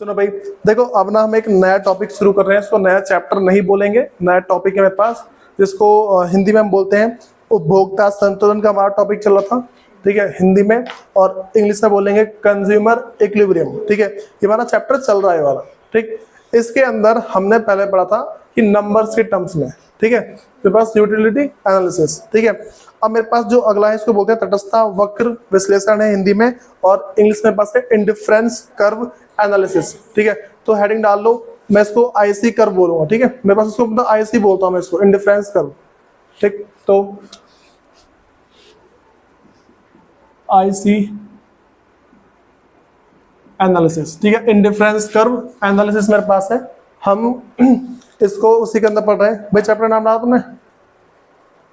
सुनो भाई, देखो अब ना हम एक नया टॉपिक शुरू कर रहे हैं। इसको नया चैप्टर नहीं बोलेंगे, नया टॉपिक है मेरे पास, जिसको हिंदी में हम बोलते हैं उपभोक्ता संतुलन का हमारा टॉपिक चल रहा था। ठीक है, हिंदी में, और इंग्लिश में बोलेंगे कंज्यूमर इक्विलिब्रियम। ठीक है, ये हमारा चैप्टर चल रहा है वाला। ठीक, इसके अंदर हमने पहले पढ़ा था कि नंबर्स के टर्म्स में। ठीक है, मेरे पास यूटिलिटी एनालिसिस। ठीक है, अब मेरे पास जो अगला है इसको बोलते हैं तटस्थता वक्र विश्लेषण है हिंदी में, और इंग्लिश में पास है इंडिफरेंस कर्व एनालिसिस। ठीक है, तो हेडिंग डाल लो, मैं इसको आईसी कर्व बोलूंगा। ठीक है, मेरे पास इसको मतलब आईसी बोलता हूं मैं इसको, इंडिफरेंस कर्व। ठीक, तो आईसी एनालिसिस। ठीक है, इंडिफरेंस कर्व एनालिसिस मेरे पास है। हम इसको उसी के अंदर पढ़ रहे हैं भाई। चैप्टर नाम डाला तुमने?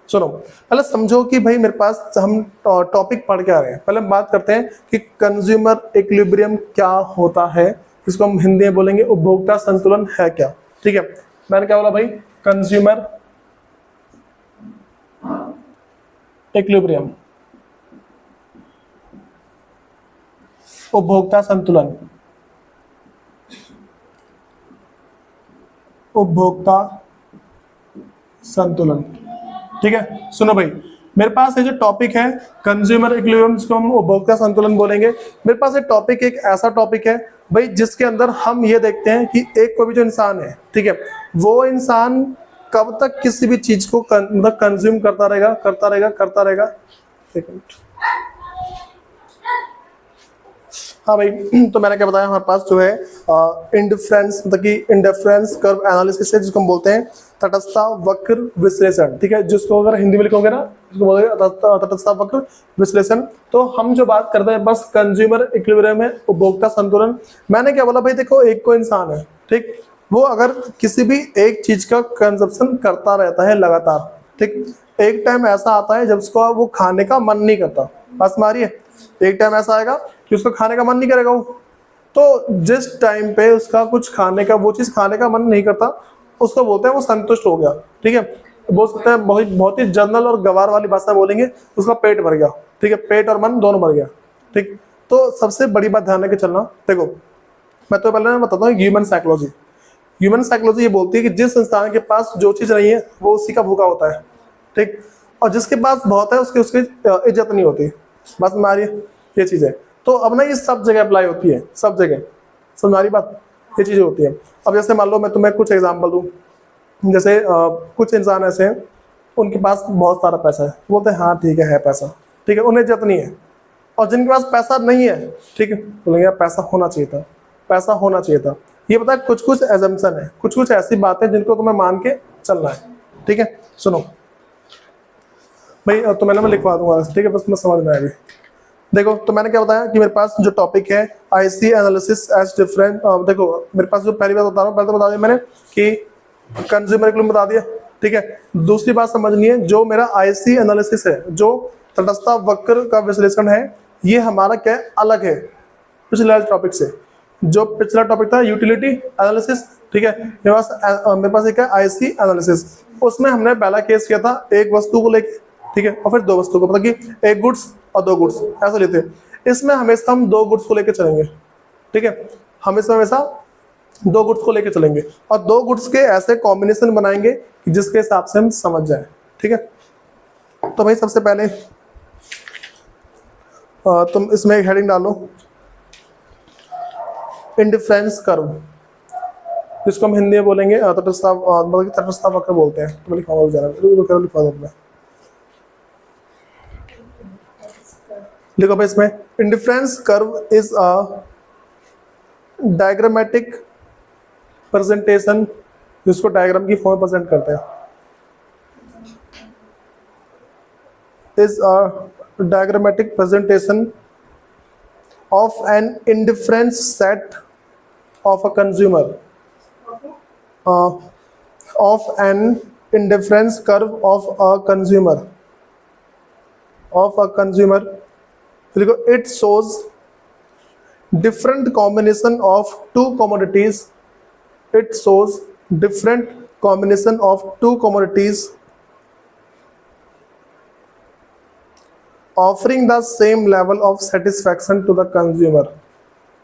सुनो, पहले समझो कि भाई मेरे पास हम टॉपिक पढ़ के आ रहे हैं। पहले बात करते हैं कि कंज्यूमर इक्विलिब्रियम क्या होता है। इसको हम हिंदी में बोलेंगे उपभोक्ता संतुलन है क्या। ठीक है, मैंने क्या बोला भाई? कंज्यूमर इक्विलिब्रियम, उपभोक्ता संतुलन, उपभोक्ता संतुलन। ठीक है, सुनो भाई, मेरे पास ये जो टॉपिक है कंज्यूमर इक्विलिब्रियम, जिसको हम उपभोक्ता संतुलन बोलेंगे। मेरे पास ये टॉपिक एक ऐसा टॉपिक है भाई जिसके अंदर हम ये देखते हैं कि एक कोई भी जो इंसान है, ठीक है, वो इंसान कब तक किसी भी चीज को मतलब कंज्यूम करता रहेगा, करता रहेगा, करता रहेगा। एक मिनट, हाँ भाई, तो मैंने क्या बताया, हमारे पास जो है इंडिफरेंस मतलब कि इंडिफरेंस कर्व एनालिसिस है, जिसको हम बोलते हैं तटस्थता वक्र विश्लेषण। ठीक है, जिसको अगर हिंदी में लिखोगे ना, जिसको बोलोगे तटस्थता वक्र विश्लेषण। तो हम जो बात करते हैं बस कंज्यूमर इक्विलिब्रियम है, उपभोक्ता संतुलन। मैंने क्या बोला भाई, देखो एक को इंसान है, ठीक, वो अगर किसी भी एक चीज का कंजप्शन करता रहता है लगातार, ठीक, एक टाइम ऐसा आता है जब उसको वो खाने का मन नहीं करता। बस मारिए, एक टाइम ऐसा आएगा कि उसको खाने का मन नहीं करेगा वो। तो जिस टाइम पे उसका कुछ खाने का, वो चीज खाने का मन नहीं करता, उसको बोलते हैं वो संतुष्ट हो गया। ठीक है, बोल सकते हैं बहुत बहुत ही जनरल और गवार वाली भाषा बोलेंगे, उसका पेट भर गया। ठीक है, पेट और मन दोनों भर गया। ठीक, तो सबसे बड़ी बात ध्यान रखे चलना। देखो, मैं तो पहले बताता हूँ ह्यूमन साइकोलॉजी। ह्यूमन साइकोलॉजी ये बोलती है कि जिस इंसान के पास जो चीज नहीं है वो उसी का भूखा होता है। ठीक, और जिसके पास बहुत है उसकी उसकी इज्जत नहीं होती। बस हमारी ये चीज है। तो अब ना ये सब जगह अप्लाई होती है, सब जगह। समझ आ रही बात? ये चीजें होती है। अब जैसे मान लो मैं तुम्हें कुछ एग्जांपल दूं, जैसे कुछ इंसान ऐसे हैं, उनके पास बहुत सारा पैसा है, बोलते हैं हाँ ठीक है पैसा, ठीक है, उन्हें इज्जत नहीं है। और जिनके पास पैसा नहीं है, ठीक है, बोलेंगे यार पैसा होना चाहिए था, पैसा होना चाहिए था। ये पता है, कुछ कुछ एजम्पशन है, कुछ कुछ ऐसी बातें जिनको तुम्हें मान के चलना है। ठीक है, सुनो भाई, तो मैंने मैं लिखवा दूंगा, ठीक है, बस मैं समझ में आएगी। देखो, तो मैंने क्या बताया कि मेरे पास जो टॉपिक है आईसी एनालिसिस एज डिफरेंट। देखो मेरे पास जो पहली बात बता रहा हूँ, पहले तो बता दिया मैंने कि कंज्यूमर इक्विलिब्रियम बता दिया। ठीक है, दूसरी बात समझनी है, जो मेरा आईसी एनालिसिस है, जो तटस्थता वक्र का विश्लेषण है, ये हमारा क्या है, अलग है पिछले टॉपिक से। जो पिछला टॉपिक था यूटिलिटी एनालिसिस, ठीक है, मेरे पास एक है आईसी एनालिसिस। उसमें हमने पहला केस किया था एक वस्तु को लेके, ठीक है, और फिर दो वस्तु को, मतलब कि एक गुड्स और दो गुड्स ऐसा लेते हैं। इसमें हमेशा हम दो गुड्स को लेके चलेंगे। ठीक है, हम इसमें हमेशा दो गुड्स को लेके चलेंगे, और दो गुड्स के ऐसे कॉम्बिनेशन बनाएंगे कि जिसके हिसाब से हम समझ जाए। ठीक है, तो भाई सबसे पहले तुम इसमें एक हेडिंग डालो, इंडिफरेंस कर्व, जिसको हम हिंदी में बोलेंगे तटस्थता, मतलब कि तटस्थता वक्र बोलते हैं। तो लिखा लिखवा दो, लिखो भाई इसमें, indifference curve is a diagrammatic presentation, जिसको डायग्राम की फॉर्म में प्रेजेंट करते हैं, is a diagrammatic presentation of an indifference set of a consumer, of an indifference curve of a consumer, of a consumer. देखो, it shows different combination of two commodities, it shows different combination of two commodities offering the same level of satisfaction to the consumer,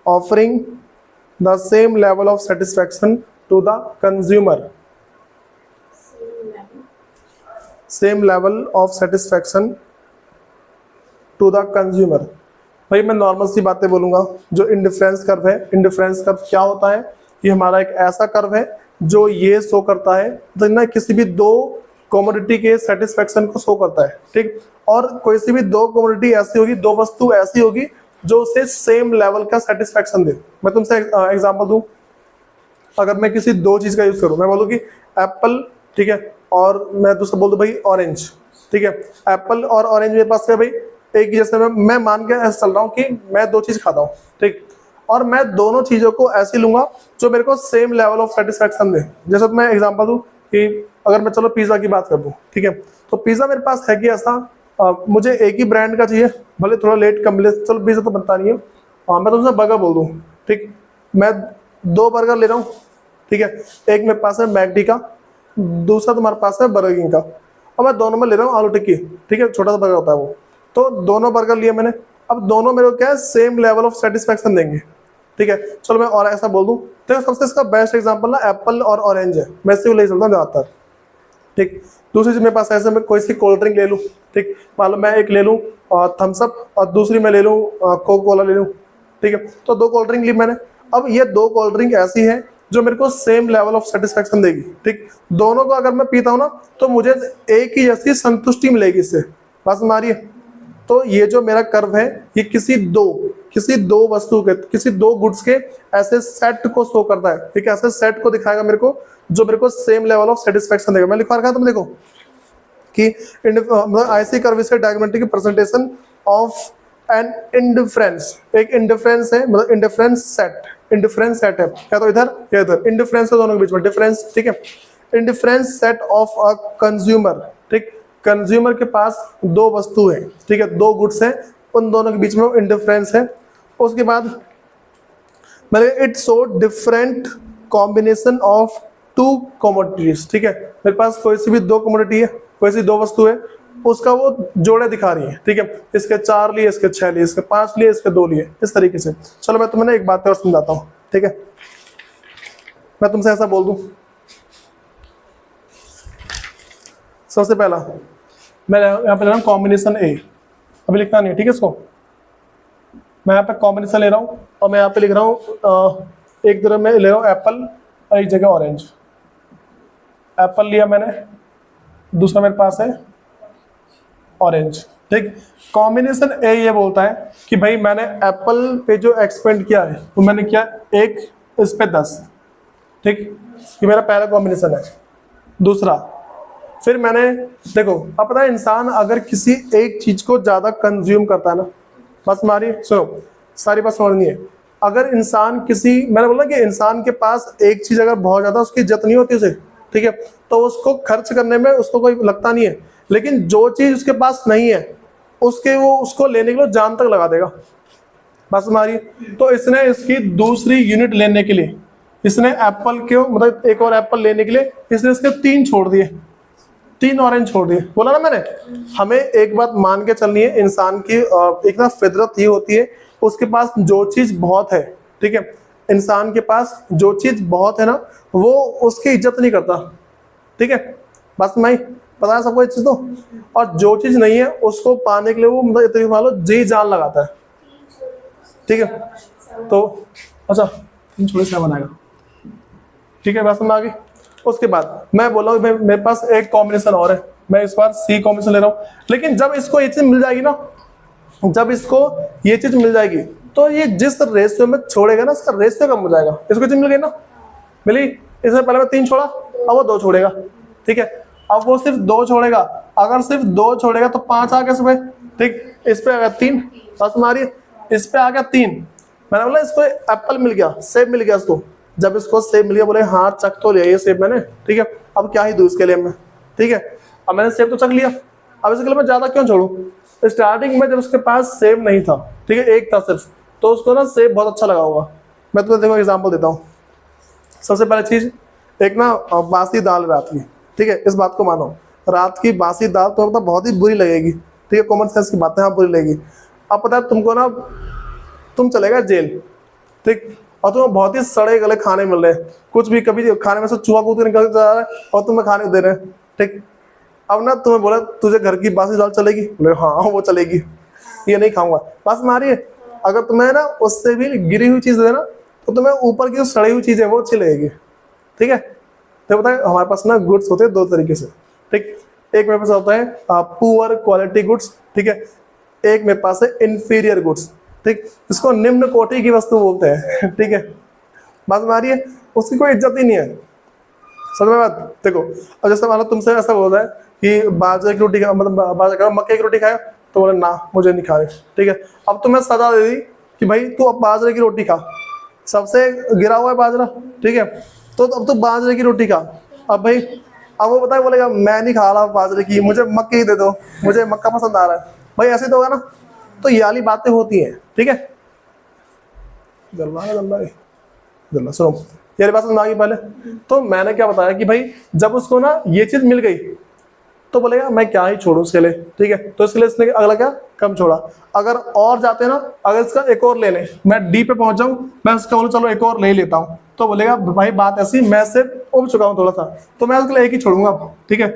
offering the same level of satisfaction to the consumer, same level of satisfaction to the consumer. भाई मैं normal सी बातें बोलूंगा, जो indifference curve है, indifference curve क्या होता है? ये हमारा एक ऐसा कर्व है जो ये शो करता है तो ना किसी भी दो कमोडिटी के सेटिस्फैक्शन को शो करता है, ठीक। और कोई सी भी दो कमोडिटी ऐसी होगी, दो वस्तु ऐसी होगी जो उसे सेम लेवल का सेटिस्फैक्शन दे। मैं तुमसे एग्जांपल दूं, अगर मैं किसी दो चीज का यूज करूं, मैं बोलूं कि एप्पल, ठीक है, और मैं दूसरा बोल दूं भाई ऑरेंज, ठीक है। एप्पल और ऑरेंज मेरे पास है भाई एक ही जैसे, मैं मान के ऐसे चल रहा हूँ कि मैं दो चीज खाता हूँ, ठीक, और मैं दोनों चीजों को ऐसे लूंगा जो मेरे को सेम लेवल ऑफ सेटिस्फैक्शन दे। जैसे मैं एग्जांपल दूं कि अगर मैं चलो पिज्जा की बात कर दूं, ठीक है, तो पिज्जा मेरे पास है कि ऐसा मुझे एक ही ब्रांड का चाहिए, भले थोड़ा लेट कम मिले, चलो पिज्जा तो बनता नहीं है, मैं तुमसे बर्गर बोल दूं, ठीक, मैं दो बर्गर ले रहा हूँ, ठीक है, एक मेरे पास है मैकडी का, दूसरा तुम्हारे पास है बर्गर किंग का, और मैं दोनों में ले रहा हूँ आलू टिक्की, ठीक है, छोटा सा बर्गर होता है वो। तो दोनों बर्गर लिए मैंने, अब दोनों मेरे को क्या है, सेम लेवल ऑफ सेटिस्फैक्शन देंगे, ठीक है। चलो मैं और ऐसा बोल दूं, तो सबसे इसका बेस्ट एग्जांपल ना एप्पल और ऑरेंज है, मैं इसी को ले चलता हूँ ज्यादातर, ठीक। दूसरी चीज मेरे पास ऐसे, मैं कोई सी कोल्ड ड्रिंक ले लूँ, ठीक, मान लो मैं एक ले लूँ थम्स अप और दूसरी मैं ले लूँ कोका कोला ले लूँ, ठीक है, तो दो कोल्ड ड्रिंक ली मैंने। अब ये दो कोल्ड ड्रिंक ऐसी है जो मेरे को सेम लेवल ऑफ सेटिस्फैक्शन देगी, ठीक। दोनों को अगर मैं पीता हूँ ना तो मुझे एक ही जैसी संतुष्टि मिलेगी इससे, बात समझ आ रही है? तो ये जो मेरा कर्व है ये किसी दो वस्तु के, किसी दो गुड्स के ऐसे सेट को शो करता है, ठीक है, ऐसे सेट को दिखाएगा मेरे को जो मेरे को सेम लेवल ऑफ सेटिस्फैक्शन देगा। मैं लिखवा रखा है, तुम देखो कि मतलब ऐसी कर्व से डायग्रामेट्रिक प्रेजेंटेशन ऑफ एन इंडिफरेंस, एक इंडिफरेंस है, मतलब इंडिफरेंस सेट है, क्या तो इधर या इधर, इंडिफरेंस है दोनों के बीच में डिफरेंस, ठीक है, indifference set of a consumer, ठीक, कंज्यूमर के पास दो वस्तु है, ठीक है, दो गुड्स हैं, उन दोनों के बीच में इंडिफरेंस है। उसके बाद मतलब it show different combination of to commodities, ठीक है, मेरे पास कोई सी भी दो कमोडिटी है, कोई सी दो वस्तु है, उसका वो जोड़े दिखा रही है, ठीक है, इसके 4 लिए, इसके 6 लिए, इसके 5 लिए, इसके 2 लिए, इस तरीके से। चलो मैं तुम्हें एक बात और समझाता हूँ, ठीक है, मैं तुमसे ऐसा बोल दूं, सबसे पहला मैं यहाँ पे ले रहा हूँ कॉम्बिनेशन ए, अभी लिखना नहीं है, ठीक है, इसको मैं यहाँ पे कॉम्बिनेशन ले रहा हूँ और मैं यहाँ पे लिख रहा हूँ एक तरफ में ले रहा हूँ एप्पल और एक जगह ऑरेंज। एप्पल लिया मैंने, दूसरा मेरे पास है ऑरेंज, ठीक। कॉम्बिनेशन ए ये बोलता है कि भाई मैंने एप्पल पे जो एक्सपेंड किया है वो मैंने किया एक, इस पे 10, ठीक, ये मेरा पहला कॉम्बिनेशन है। दूसरा फिर मैंने देखो, अब पता है इंसान अगर किसी एक चीज को ज्यादा कंज्यूम करता है ना, बस हमारी सुनो सारी बात समझनी है, अगर इंसान किसी, मैंने बोला कि इंसान के पास एक चीज अगर बहुत ज्यादा उसकी इज्जत नहीं होती उसे, ठीक है, तो उसको खर्च करने में उसको कोई लगता नहीं है, लेकिन जो चीज उसके पास नहीं है उसके वो उसको लेने के लिए जान तक लगा देगा, बस हमारी। तो इसने इसकी दूसरी यूनिट लेने के लिए, इसने एप्पल के मतलब एक और एप्पल लेने के लिए इसने इसके 3 छोड़ दिए, 3 ऑरेंज छोड़ दिए। बोला ना मैंने, हमें एक बात मान के चलनी है, इंसान की एक ना फितरत ये होती है, उसके पास जो चीज बहुत है, ठीक है, इंसान के पास जो चीज बहुत है ना वो उसकी इज्जत नहीं करता, ठीक है, बस मैं पता है सबको ये चीज तो। और जो चीज नहीं है उसको पाने के लिए वो मतलब इतनी मान लो जी जान लगाता है, ठीक है। तो अच्छा छोटे से बनाएगा, ठीक है, बात समझ आ गई। उसके बाद मैं बोला भाई मेरे पास एक कॉम्बिनेशन और है, मैं इस बार सी कॉम्बिनेशन ले रहा हूँ, लेकिन जब इसको ये चीज मिल जाएगी ना, जब इसको ये चीज मिल जाएगी तो ये जिस रेशियो में छोड़ेगा ना इसका रेशियो कम हो जाएगा। इसको चीज मिल गई ना, मिली, इससे पहले मैं 3 छोड़ा, अब वो 2 छोड़ेगा, ठीक है, अब वो सिर्फ 2 छोड़ेगा, अगर सिर्फ 2 छोड़ेगा तो 5 आ गया सुबह, ठीक, इस पे आ गया 3, बात हमारी, इस पे आ गया 3, मैंने बोला इसको एप्पल मिल गया, सेब मिल गया इसको, जब इसको सेब मिल गया बोले हाँ चक तो लिया ये सेब मैंने, ठीक है, अब क्या ही दूं इसके लिए मैं, ठीक है, अब मैंने सेब तो चक लिया, अब इसके लिए मैं ज्यादा क्यों छोड़ू। स्टार्टिंग में जब उसके पास सेब नहीं था, ठीक है, एक था सिर्फ, तो उसको ना सेब बहुत अच्छा लगा होगा। मैं तुम्हें देखो एग्जाम्पल देता हूँ। सबसे पहले चीज, एक ना बासी दाल रात की, ठीक है, इस बात को मानो, रात की बासी दाल तो मतलब बहुत ही बुरी लगेगी, ठीक है, कॉमन सेंस की बातें हाँ बुरी लगेगी। अब पता है तुमको ना, तुम चलेगा जेल, ठीक, और तुम्हें बहुत ही सड़े गले खाने मिल रहे हैं, कुछ भी कभी खाने में से चूहा कूद के निकल जा रहा है और तुम्हें खाने दे रहे हैं, ठीक। अब ना तुम्हें बोला तुझे घर की बासी दाल चलेगी, बोले हाँ वो चलेगी, ये नहीं खाऊंगा, बस मारिए। अगर तुम्हें ना उससे भी गिरी हुई चीज देना तो तुम्हें ऊपर की जो सड़ी हुई चीज है वो अच्छी लगेगी, ठीक है। तो बताए हमारे पास ना गुड्स होते हैं दो तरीके से, ठीक। एक मेरे पास होता है पुअर क्वालिटी गुड्स, ठीक है। एक मेरे पास है इंफीरियर गुड्स, ठीक। इसको निम्न कोटि की वस्तु बोलते हैं, ठीक है। बात मारिए, उसकी कोई इज्जत ही नहीं है, समझ में बात। देखो अब जैसे मान लो तुमसे ऐसा बोल रहा है कि बाजरे की रोटी खा, मतलब बाजरे मक्के की रोटी खाए, तो बोले ना मुझे नहीं खा रहे, ठीक है। अब तुम्हें सजा दे दी कि भाई तू अब बाजरे की रोटी खा, सबसे गिरा हुआ है बाजरा, ठीक है, तो अब तू बाजरे की रोटी खा। अब भाई अब वो बताए बोलेगा मैं नहीं खा रहा बाजरे की, मुझे मक्के ही दे दो, मुझे मक्का पसंद आ रहा है, भाई ऐसे तो होगा ना। तो ये वाली बातें होती हैं, ठीक है। जल्ला सुनो, ये बात समझ आ गई पहले। तो मैंने क्या बताया कि भाई जब उसको ना ये चीज मिल गई तो बोलेगा मैं क्या ही छोड़ू इसके लिए, ठीक है। तो इसके लिए इसने अगला क्या कम छोड़ा। अगर और जाते ना, अगर इसका एक और ले ले, मैं डी पे पहुंच जाऊं, मैं उसका बोलूं चलो एक और ले लेता हूं, तो बोलेगा भाई बात ऐसी, मैं से उब चुका हूं थोड़ा सा, तो मैं उसके लिए एक ही छोड़ूंगा, ठीक है।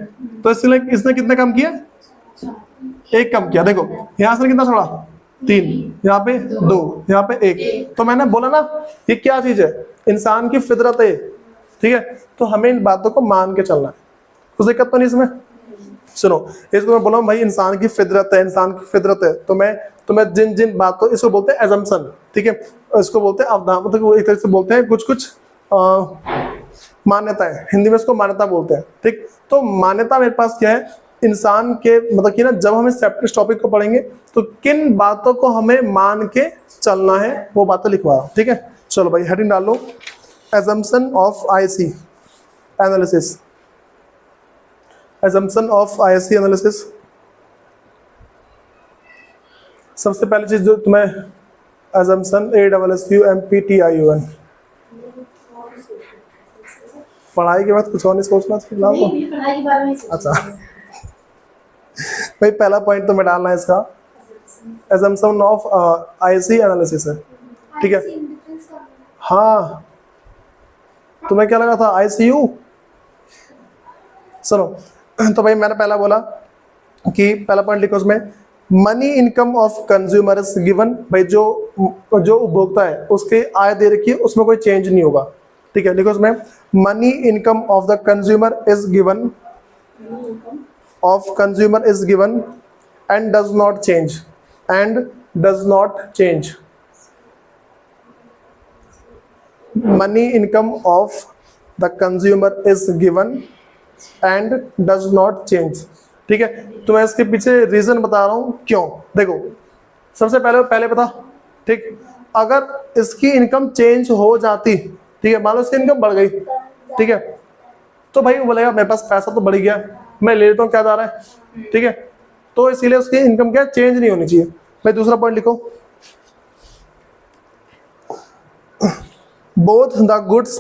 तो इसलिए इसने कितने कम किया, एक कम किया। देखो यहां से कितना छोड़ा, 3, यहाँ पे 2, यहाँ पे 1। तो मैंने बोला ना ये क्या चीज है, इंसान की फितरत है, ठीक है। तो हमें इन बातों को मान के चलना है, कुछ दिक्कत तो नहीं इसमें। सुनो इसको मैं बोला भाई इंसान की फितरत है, इंसान की फितरत है, तो मैं तुम्हें जिन जिन बातों, इसको बोलते हैं एजम्पशन, ठीक है। इसको बोलते हैं अवधारणा, मतलब एक तरह से बोलते हैं कुछ कुछ मान्यताएं, हिंदी में इसको मान्यता बोलते हैं, ठीक। तो मान्यता मेरे पास क्या है, इंसान के मतलब कि ना जब हम इस चैप्टर टॉपिक को पढ़ेंगे तो किन बातों को हमें मान के चलना है वो बातें लिखवा, ठीक है। चलो भाई हेडिंग डाल लो, assumption of IC analysis, assumption of IC analysis। सबसे पहली चीज जो तुम्हें assumption ASSUMPTIUN, पढ़ाई के बाद कुछ और नहीं सोचना फिलहाल तो। अच्छा भाई पहला पॉइंट तो मैं डालना है इसका, assumption of IC analysis है, ठीक है। हाँ तुम्हें क्या लगा था ICU। सुनो तो भाई मैंने पहला बोला कि पहला पॉइंट लिखो उसमें, money income of consumer is given. भाई जो उपभोक्ता है उसके आय दे रखी है, उसमें कोई चेंज नहीं होगा, ठीक है। लिखो उसमें money income of the consumer is given, of consumer is given and does not change, and does not change. Money income of the consumer is given and does not change, ठीक है। तो मैं इसके पीछे रीजन बता रहा हूं क्यों। देखो सबसे पहले बता, ठीक, अगर इसकी इनकम चेंज हो जाती, ठीक है, मान लो इसकी इनकम बढ़ गई, ठीक है, तो भाई वो बोलेगा मेरे पास पैसा तो बढ़ गया, मैं ले लेता हूँ क्या जा रहा है, ठीक है। तो इसीलिए उसकी इनकम क्या चेंज नहीं होनी चाहिए। भाई दूसरा पॉइंट लिखो, both the goods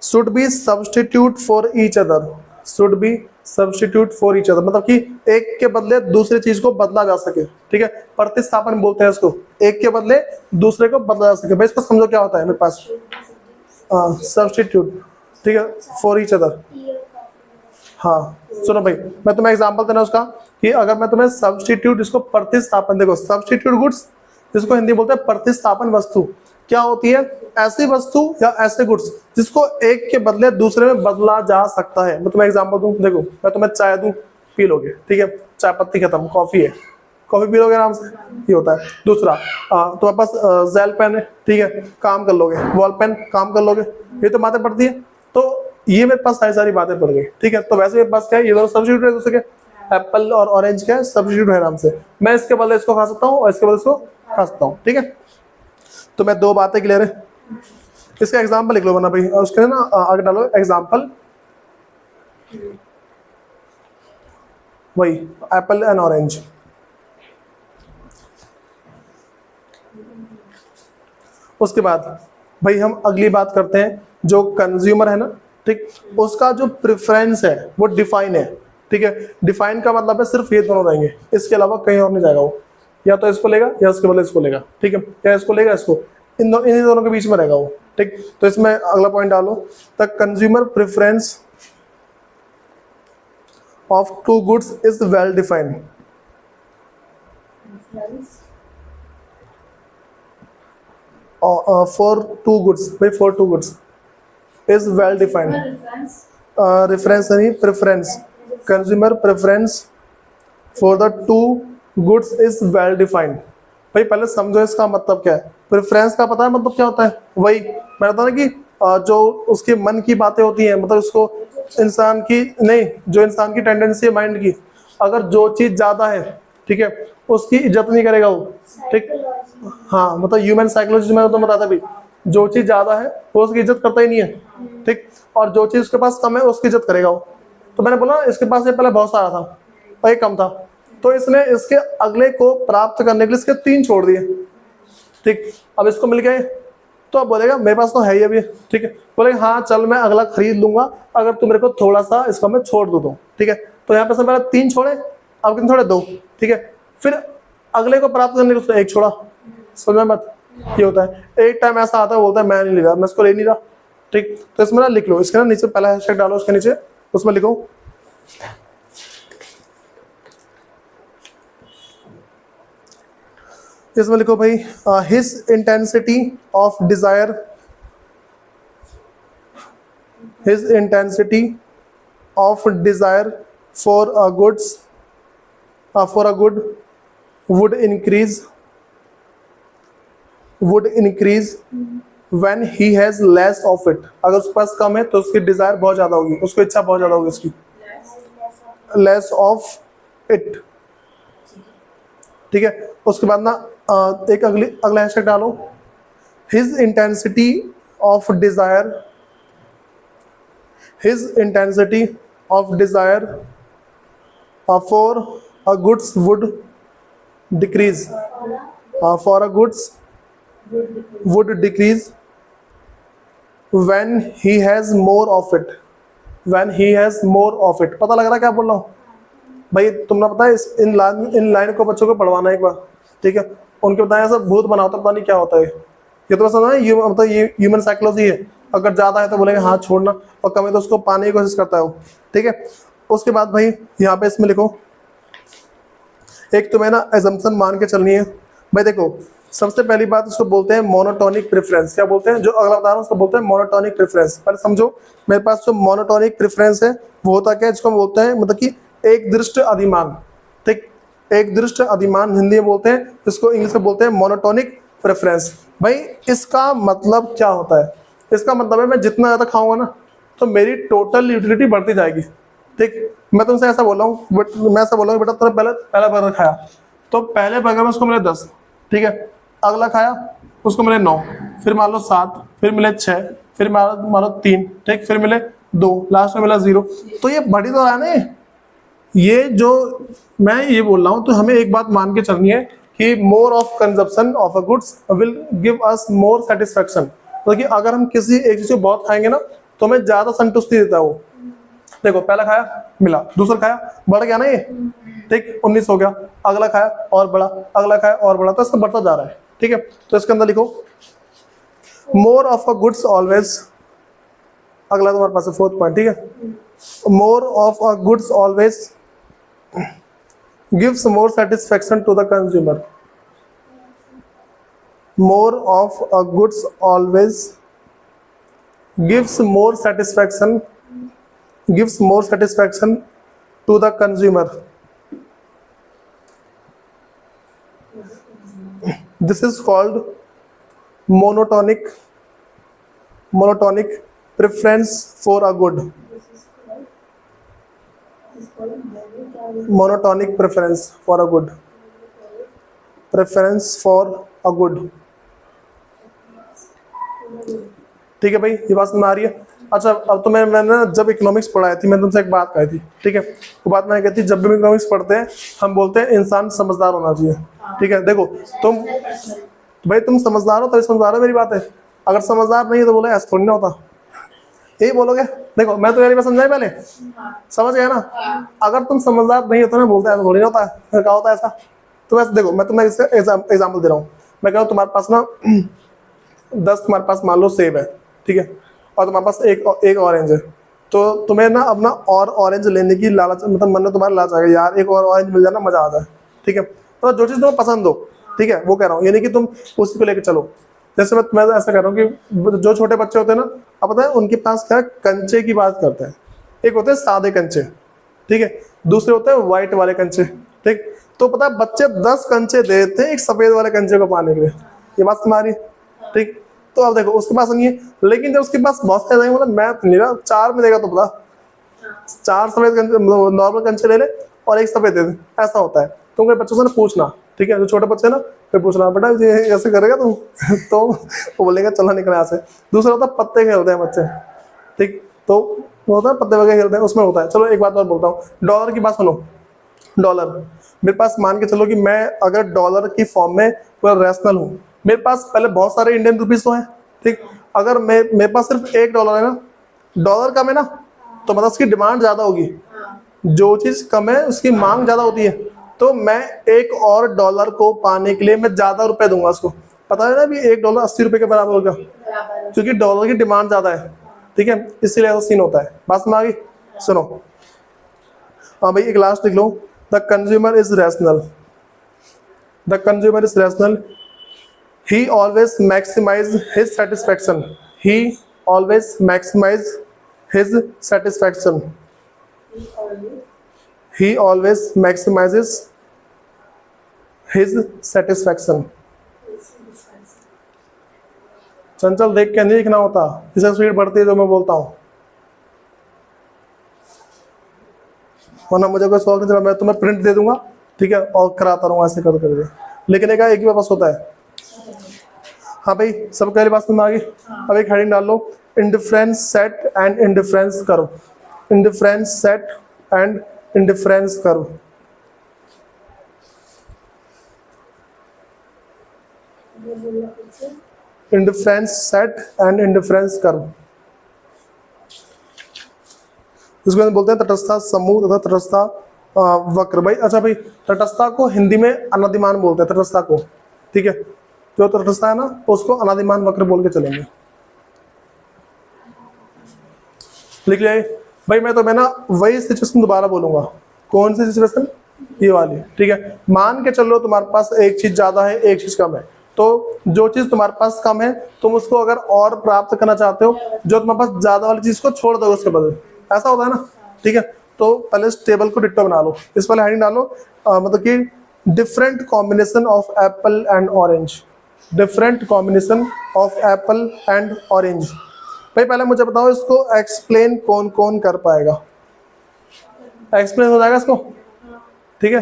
should be substitute for each other, should be substitute for each other, मतलब कि एक के बदले दूसरे चीज को बदला जा सके, ठीक है। प्रतिस्थापन बोलते हैं इसको, एक के बदले दूसरे को बदला जा सके। भाई इसको समझो क्या होता है मेरे पास, सब्सटीट्यूट, ठीक है, फॉर ईच अदर। हाँ सुनो भाई मैं तुम्हें एग्जांपल देना उसका, कि अगर मैं तुम्हें सब्सटीट्यूट, इसको प्रतिस्थापन, देखो सब्सटीट्यूट गुड्स जिसको हिंदी बोलते हैं प्रतिस्थापन वस्तु, क्या होती है, ऐसी वस्तु या ऐसे गुड्स जिसको एक के बदले दूसरे में बदला जा सकता है। मैं तुम्हें एग्जांपल दूं, देखो मैं तुम्हें चाय दूं, पी लोगे, ठीक है, चाय पत्ती खत्म, कॉफी है, कॉफी पी लोगे आराम से, ये होता है। दूसरा तुम्हारे पास जेल पेन है, ठीक है, काम कर लोगे, वॉल पेन काम कर लोगे, ये तो बातें पड़ती है। तो ये मेरे पास सारी बातें पड़ गई, ठीक है। तो वैसे मेरे पास क्या है, ये दोनों सब्स्टिट्यूट है दूसरे के, एप्पल और ऑरेंज क्या है, सब्स्टिट्यूट है आराम से, मैं इसके बदले इसको खा सकता हूँ और इसके बदले इसको खा सकता हूँ, ठीक है। तो मैं दो बातें क्लियर है। इसका एग्जांपल लिख लो वरना भाई, उसके ना आगे डालो एग्जांपल, वही एप्पल एंड ऑरेंज। उसके बाद भाई हम अगली बात करते हैं, जो कंज्यूमर है ना, ठीक, उसका जो प्रेफरेंस है वो डिफाइन है, ठीक ठीक है। डिफाइन का मतलब है सिर्फ ये दोनों रहेंगे, इसके अलावा कहीं और नहीं जाएगा वो, या तो इसको लेगा या इसके बदले इसको लेगा, ठीक है, या इसको लेगा इसको, इन दोनों के बीच में रहेगा वो, ठीक। तो इसमें अगला पॉइंट डालो, the consumer preference of two goods is well defined. For two goods, भाई for two goods is well defined, reference नहीं preference, consumer preference for the two goods is well defined. भाई पहले समझो इसका मतलब क्या है। प्रेफरेंस का पता है मतलब क्या होता है, वही मैं बताऊँ ना कि जो उसके मन की बातें होती हैं, मतलब उसको इंसान की नहीं, जो इंसान की टेंडेंसी है माइंड की, अगर जो चीज ज्यादा है, ठीक है, उसकी इज्जत नहीं करेगा वो, ठीक। हाँ मतलब ह्यूमन साइकोलॉजी में तो बताता भी, जो चीज ज्यादा है वो उसकी इज्जत करता ही नहीं है, ठीक, और जो चीज उसके पास कम है उसकी इज्जत करेगा वो। तो मैंने बोला इसके पास ये पहले बहुत सारा था और ये कम था, तो इसने इसके अगले को प्राप्त करने के लिए इसके 3 छोड़ दिए, ठीक। अब इसको मिल गए तो अब बोलेगा मेरे पास तो है ही अभी, ठीक है, बोलेगा हाँ चल मैं अगला खरीद लूंगा अगर तू मेरे को थोड़ा सा इसका मैं छोड़ दूँ तो, ठीक है। तो यहाँ पे से पहले 3 छोड़े, अब कितने छोड़े 2, ठीक है, फिर अगले को प्राप्त करने के लिए उसने 1 छोड़ा, समझ में मत, ये होता है। एक टाइम ऐसा आता है बोलता है मैं नहीं ले रहा, मैं इसको ले नहीं रहा, ठीक। तो इसमें ना लिख लो, इसके ना नीचे पहला हैशटैग डालो, उसके नीचे उसमें लिखो इसमें लिखो भाई his intensity of desire, his intensity of desire for a goods for a good would increase when he has less of it। अगर उसके पास कम है तो उसकी डिजायर बहुत ज्यादा होगी, उसको इच्छा बहुत ज्यादा होगी उसकी, लेस ऑफ इट, ठीक है। उसके बाद ना एक अगला हैशटैग डालो, his intensity of desire, his intensity of desire for a goods would decrease, for a goods would decrease when he has more of it, when he has more of it। पता लग रहा है क्या बोल रहा हूँ भाई, तुमने पता है इन लाइन को बच्चों को पढ़वाना एक बार, ठीक है, उनके बताया सब भूत बना होता, पता नहीं क्या होता है ये तो समझ में, मतलब ये ह्यूमन साइकोलॉजी है। अगर ज्यादा है तो बोलेंगे हाँ छोड़ना, और कम है तो उसको पाने की कोशिश करता है वो, ठीक है। उसके बाद भाई यहाँ पे इसमें लिखो, एक तुम्हें ना एजम्पशन मान के चलनी है भाई। देखो सबसे पहली बात उसको बोलते हैं मोनोटोनिक प्रेफरेंस, क्या बोलते हैं, जो अगला बता रहा हूँ उसको बोलते हैं मोनोटोनिक प्रेफरेंस। पहले समझो मेरे पास जो मोनोटोनिक प्रेफरेंस है वो होता क्या है, जिसको हम बोलते हैं मतलब कि एक दृष्ट अधिमान, ठीक, एक दृष्ट अधिमान हिंदी में बोलते हैं, इसको इंग्लिश में बोलते हैं मोनोटोनिक प्रेफरेंस। भाई इसका मतलब क्या होता है, इसका मतलब है मैं जितना ज्यादा खाऊंगा ना तो मेरी टोटल यूटिलिटी बढ़ती जाएगी, ठीक। मैं तुमसे ऐसा बोल रहा हूँ, मैं ऐसा बोल रहा हूँ बेटा तुमने पहला बर्गर खाया तो पहले बर्गर में उसको मिले 10, ठीक है, अगला खाया उसको मिले 9, फिर मान लो 7, फिर मिले 6, फिर मान लो 3, ठीक, फिर मिले 2, लास्ट में मिला 0। तो ये बढ़ी तो रहा है ना, ये जो मैं ये बोल रहा हूँ, तो हमें एक बात मान के चलनी है कि more of consumption of a goods will give us more satisfaction. तो कि अगर हम किसी एक चीज को बहुत खाएंगे ना तो हमें ज्यादा संतुष्टि देता है वो। देखो पहला खाया मिला, दूसरा खाया बढ़ गया ना ये, ठीक, 19 हो गया, अगला खाया और बढ़ा, अगला खाया और बढ़ा, तो इसका बढ़ता जा रहा है, ठीक है। तो इसके अंदर लिखो more of a goods always, अगला तुम्हारे पास है 4th पॉइंट, ठीक है, more of a goods always gives more satisfaction to the consumer, more of a goods always gives more satisfaction to the consumer। This is called monotonic preference for a good, monotonic preference for a good, preference for a good, ठीक है भाई, ये बात समझ आ रही है। अच्छा अब तो मैंने जब इकोनॉमिक्स पढ़ाई थी मैंने तुमसे एक बात कही थी, ठीक है, वो बात मैंने कहती जब भी इकोनॉमिक्स पढ़ते हैं हम बोलते हैं इंसान समझदार होना चाहिए, ठीक है। देखो तुम भाई तुम समझदार हो तभी समझदार हो, मेरी बात है, अगर समझदार नहीं है तो बोले ऐसा थोड़ी ना होता, यही बोलोगे। देखो मैं तो यार समझाई पहले, समझ गया ना। अगर तुम समझदार नहीं होते ना, बोलते हैं थोड़ी ना होता है, फिर क्या होता है ऐसा। तो वैसे देखो मैं तुम्हें इसका एग्जाम्पल दे रहा हूँ। मैं कह रहा हूँ तुम्हारे पास ना 10 तुम्हारे पास मान लो सेब है, ठीक है, और तुम्हारे पास एक ऑरेंज है। तो तुम्हें ना अपना और ऑरेंज लेने की लालच, मतलब मन में तुम्हारा लालच आएगा, यार एक और ऑरेंज मिल जाए ना, मजा आ जाए, ठीक है। तो जो चीज़ तुम्हें पसंद हो, ठीक है, वो कह रहा हूँ, ये नहीं कि तुम उसी को लेकर चलो। जैसे मैं तो ऐसा कह रहा हूँ कि जो छोटे बच्चे होते हैं ना, अब पता है उनके पास क्या है, कंचे की बात करते हैं। एक होते हैं सादे कंचे, ठीक है, दूसरे होते हैं व्हाइट वाले कंचे, ठीक। तो पता है बच्चे 10 कंचे देते हैं एक सफेद वाले कंचे को पाने के लिए, ये बात तुम्हारी, ठीक। तो अब देखो उसके पास नहीं है, लेकिन जब उसके पास बहुत सारे मतलब मैथ नहीं रहा, 4 में देगा तो पता, 4 सफेद कंचे नॉर्मल कंचे ले ले और एक सफेद दे दे, ऐसा होता है। तुम कोई बच्चों से ना पूछना, ठीक है, जो छोटे बच्चे ना, फिर पूछना बेटा ये ऐसे करेगा तुम तो वो बोलेगा चला निकल यहाँ से। दूसरा होता है पत्ते खेलते हैं बच्चे, ठीक, तो वो होता है पत्ते वगैरह खेलते हैं, उसमें होता है। चलो एक बात और बोलता हूँ, डॉलर की बात सुनो। डॉलर मेरे पास, मान के चलो कि मैं अगर डॉलर की फॉर्म में पूरा रैशनल हूँ, मेरे पास पहले बहुत सारे इंडियन रुपीज तो हैं, ठीक। अगर मेरे पास सिर्फ $1 है ना, डॉलर कम है ना, तो मतलब उसकी डिमांड ज्यादा होगी। जो चीज कम है उसकी मांग ज्यादा होती है, तो मैं एक और डॉलर को पाने के लिए मैं ज्यादा रुपए दूंगा उसको। पता है ना भी $1 ₹80 के बराबर होगा, क्योंकि डॉलर की डिमांड ज्यादा है, ठीक है, इसीलिए ऐसा सीन होता है। बात में आ गई। सुनो, हाँ भाई एक लास्ट लिख लो, the consumer is rational, the consumer is rational, he always maximise his satisfaction, he always maximise his satisfaction, he always maximizes his satisfaction। चंचल देख के नहीं लिखना होता, जैसे स्पीड बढ़ती है जो मैं बोलता हूँ, वरना मुझे कोई सॉल्व नहीं चला, मैं तुम्हें प्रिंट दे दूंगा, ठीक है, और कराता रहूंगा ऐसे कर करके, लेकिन एक ही बस होता है। हाँ भाई सब पहले बात में आ गई। अब एक हेडिंग डाल लो, indifference set and indifference curve, indifference set and indifference curve. Indifference set and indifference curve, इसको हम बोलते हैं तटस्थता समूह तथा तटस्थता वक्र। भाई अच्छा भाई, तटस्थता को हिंदी में अनादिमान बोलते हैं, तटस्थता को, ठीक है, जो तटस्थता है ना उसको अनादिमान वक्र बोल के चलेंगे। लिख लिया भाई। मैं ना वही सिचुएशन दोबारा बोलूंगा। कौन सी सिचुएशन? ये वाली, ठीक है। मान के चलो तुम्हारे पास एक चीज ज्यादा है, एक चीज कम है, तो जो चीज तुम्हारे पास कम है तुम उसको अगर और प्राप्त करना चाहते हो, जो तुम्हारे पास ज्यादा वाली चीज को छोड़ दो उसके बदले, ऐसा होता है ना, ठीक है। तो पहले इस टेबल को डिट्टो बना लो, इस पहले हेडिंग डालो, मतलब कि different combination of Apple and orange, different combination of Apple and orange. भाई पहले मुझे बताओ इसको एक्सप्लेन कौन कौन कर पाएगा? एक्सप्लेन हो जाएगा इसको, ठीक है,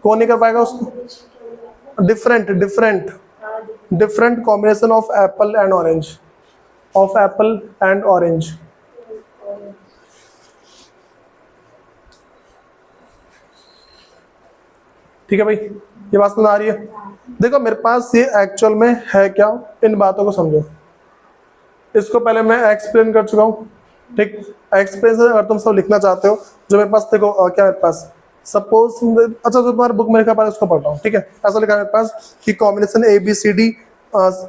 कौन नहीं कर पाएगा उसको? Different different different combination of Apple and orange, of Apple and orange. ठीक है भाई, ये बात समझ आ रही है? देखो मेरे पास ये एक्चुअल में है क्या, इन बातों को समझो। इसको पहले मैं एक्सप्लेन कर चुका हूँ, ठीक। एक्सप्लेन अगर तुम सब लिखना चाहते हो, जो मेरे पास देखो क्या मेरे पास सपोज, अच्छा जो तुम्हारा बुक में लिखा पहले उसको पढ़ता हूँ, ठीक है। ऐसा लिखा है मेरे पास कि combination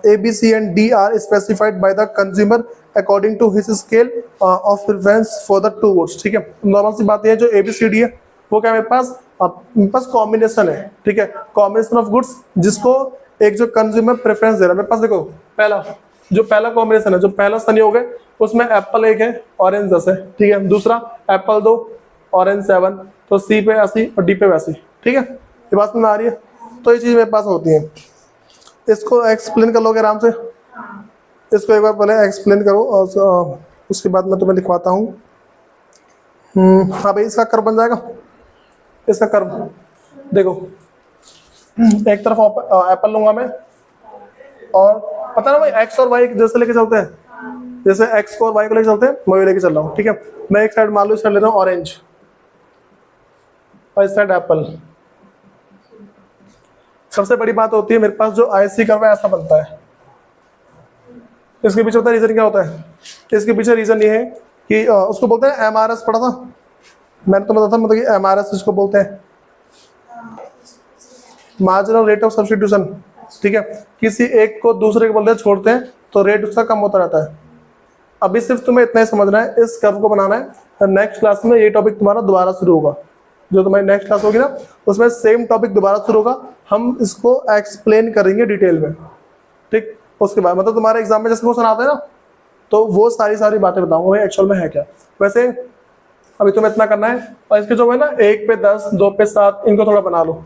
ABC and D are specified by the consumer according to his scale of preference for the two words, ठीक है। नॉर्मल सी बात है, जो ABCD है वो क्या मेरे पास कॉम्बिनेशन है, ठीक है, कॉम्बिनेशन ऑफ गुड्स जिसको एक जो कंज्यूमर प्रेफरेंस दे रहा है। मेरे पास देखो पहला कॉम्बिनेशन है, जो पहला संयोग है उसमें एप्पल 1 है, ऑरेंज 10 है, ठीक है। दूसरा एप्पल 2 ऑरेंज 7, तो सी पे 80 और डी पे 82, ठीक है। ये बात में आ रही है? तो ये चीज मेरे पास होती है। इसको एक्सप्लेन कर लोगे आराम से? इसको एक बार पहले एक्सप्लेन करो और उसके बाद मैं तुम्हें लिखवाता हूँ। हाँ भाई इसका कर्व बन जाएगा, इसका कर्व देखो, एक तरफ एप्पल लूंगा मैं, और पता ना भाई एक्स और वाई जैसे लेके चलते हैं, जैसे एक्स को और वाई को लेके चलते हैं, मैं भी लेके चल रहा हूँ, ठीक है। मैं एक साइड मान लो, इस साइड ले रहा हूँ ऑरेंज और इस साइड एप्पल। सबसे बड़ी बात होती है मेरे पास जो आईसी कर्व है ऐसा बनता है, इसके पीछे पता रीजन क्या होता है? इसके पीछे रीजन ये है कि उसको बोलते हैं MRS, पढ़ा था मैंने तो बताया था, मतलब कि MRS इसको बोलते हैं, मार्जिनल रेट ऑफ सब्स्टिट्यूशन। ठीक है, किसी एक को दूसरे के बदले छोड़ते हैं तो रेट उसका कम होता रहता है। अभी सिर्फ तुम्हें इतना ही समझना है, इस कर्व को बनाना है। नेक्स्ट क्लास में ये टॉपिक तुम्हारा दोबारा शुरू होगा, जो तुम्हारी नेक्स्ट क्लास होगी ना उसमें सेम टॉपिक दोबारा शुरू होगा, हम इसको एक्सप्लेन करेंगे डिटेल में। ठीक, उसके बाद मतलब तुम्हारे एग्जाम में जैसे क्वेश्चन आते हैं ना, तो वो सारी बातें बताऊंगा भाई एक्चुअल में है क्या। वैसे अभी तुम्हें इतना करना है, और इसके जो है ना 1 पे 10, 2 पे 7, इनको थोड़ा बना लो।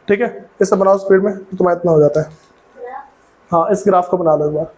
ठीक है, इसे बनाओ स्पीड में, तुम्हारा इतना हो जाता है। हाँ, इस ग्राफ को बना लो एक बार।